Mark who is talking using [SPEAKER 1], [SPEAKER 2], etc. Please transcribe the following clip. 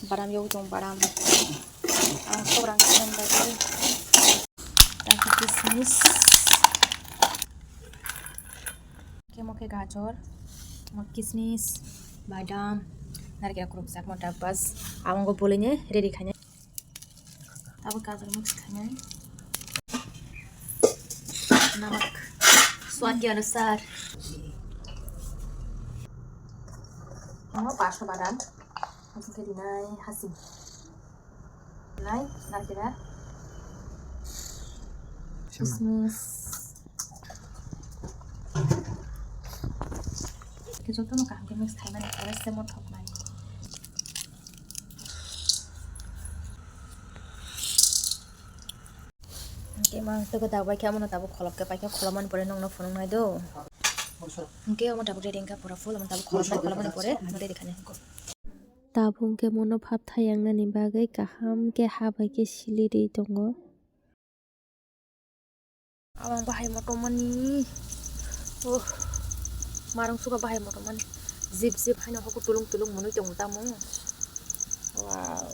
[SPEAKER 1] Baram yau jong baram. Ang sograng kanan lagi. Tapi kismis. Moke gajor, moke kismis, badam, narikil kuruk sak mota bas. Awang ko bolehnya ready khanya. Tabu gajor mix khanya. Namak स्वाद के अनुसार पाँच बादाम हासिं के दिनाय हासिं नाय नारकेला किसमिस के जतो न काम के मिक्स खाइमान आरो सेमो थपनाय के मा तो दाबाय खामनो ताबो खलक के पाइके खलमान परे नंग न फुनंग नाय दो के अमो ताबो रेडिंग का पूरा फुल अमो ताबो खलमान परे नदे दिखाने
[SPEAKER 2] ताबुं के मनो भाब थायांगनानि बागै गाहाम के हाबाय के सिलिरि दङ
[SPEAKER 1] awang bahay motomani marang suka bahay motomani zip zip hanya aku tulung tulung menu tong tamu wow